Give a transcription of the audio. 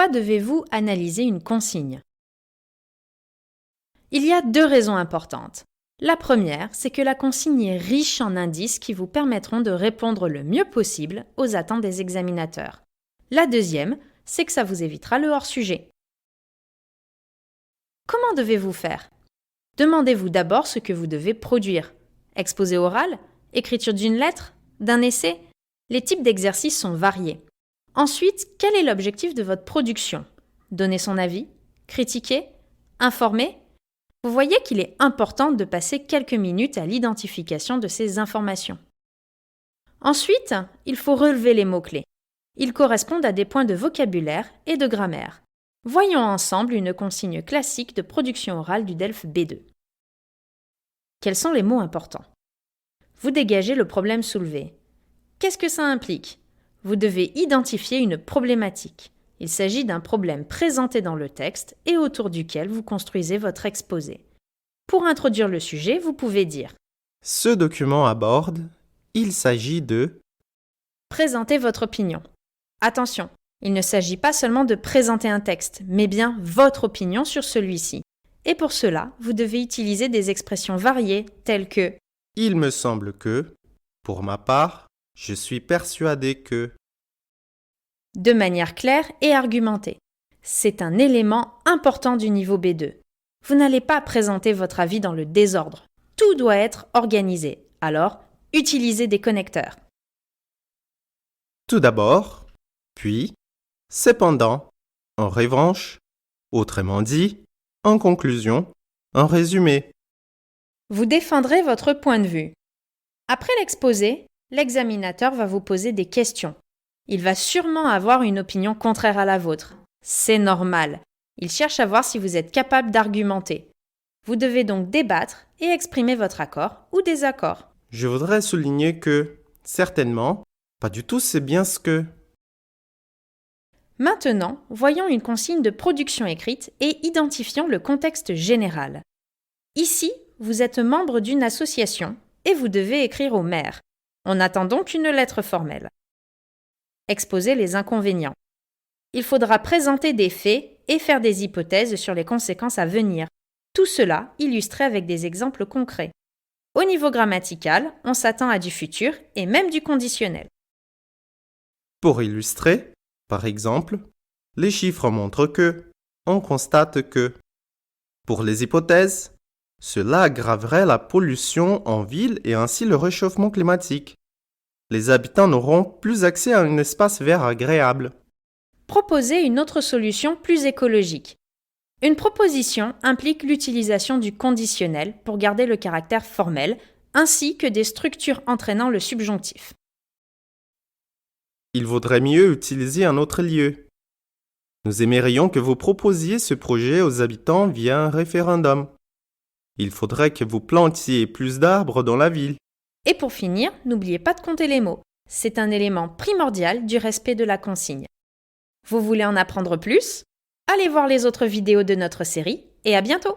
Pourquoi devez-vous analyser une consigne? Il y a 2 raisons importantes. La première, c'est que la consigne est riche en indices qui vous permettront de répondre le mieux possible aux attentes des examinateurs. La deuxième, c'est que ça vous évitera le hors-sujet. Comment devez-vous faire? Demandez-vous d'abord ce que vous devez produire. Exposé oral? Écriture d'une lettre? D'un essai? Les types d'exercices sont variés. Ensuite, quel est l'objectif de votre production? Donner son avis? Critiquer? Informer? Vous voyez qu'il est important de passer quelques minutes à l'identification de ces informations. Ensuite, il faut relever les mots-clés. Ils correspondent à des points de vocabulaire et de grammaire. Voyons ensemble une consigne classique de production orale du DELF B2. Quels sont les mots importants? Vous dégagez le problème soulevé. Qu'est-ce que ça implique? Vous devez identifier une problématique. Il s'agit d'un problème présenté dans le texte et autour duquel vous construisez votre exposé. Pour introduire le sujet, vous pouvez dire « Ce document aborde, il s'agit de… » Présentez votre opinion. Attention, il ne s'agit pas seulement de présenter un texte, mais bien votre opinion sur celui-ci. Et pour cela, vous devez utiliser des expressions variées telles que « Il me semble que… » Pour ma part, je suis persuadé que… de manière claire et argumentée. C'est un élément important du niveau B2. Vous n'allez pas présenter votre avis dans le désordre. Tout doit être organisé. Alors, utilisez des connecteurs. Tout d'abord, puis, cependant, en revanche, autrement dit, en conclusion, en résumé. Vous défendrez votre point de vue. Après l'exposé, l'examinateur va vous poser des questions. Il va sûrement avoir une opinion contraire à la vôtre. C'est normal. Il cherche à voir si vous êtes capable d'argumenter. Vous devez donc débattre et exprimer votre accord ou désaccord. Je voudrais souligner que, certainement, pas du tout c'est bien ce que… Maintenant, voyons une consigne de production écrite et identifions le contexte général. Ici, vous êtes membre d'une association et vous devez écrire au maire. On attend donc une lettre formelle. Exposer les inconvénients. Il faudra présenter des faits et faire des hypothèses sur les conséquences à venir. Tout cela illustré avec des exemples concrets. Au niveau grammatical, on s'attend à du futur et même du conditionnel. Pour illustrer, par exemple, les chiffres montrent que, on constate que. Pour les hypothèses, cela aggraverait la pollution en ville et ainsi le réchauffement climatique. Les habitants n'auront plus accès à un espace vert agréable. Proposer une autre solution plus écologique. Une proposition implique l'utilisation du conditionnel pour garder le caractère formel, ainsi que des structures entraînant le subjonctif. Il vaudrait mieux utiliser un autre lieu. Nous aimerions que vous proposiez ce projet aux habitants via un référendum. Il faudrait que vous plantiez plus d'arbres dans la ville. Et pour finir, n'oubliez pas de compter les mots. C'est un élément primordial du respect de la consigne. Vous voulez en apprendre plus? Allez voir les autres vidéos de notre série et à bientôt!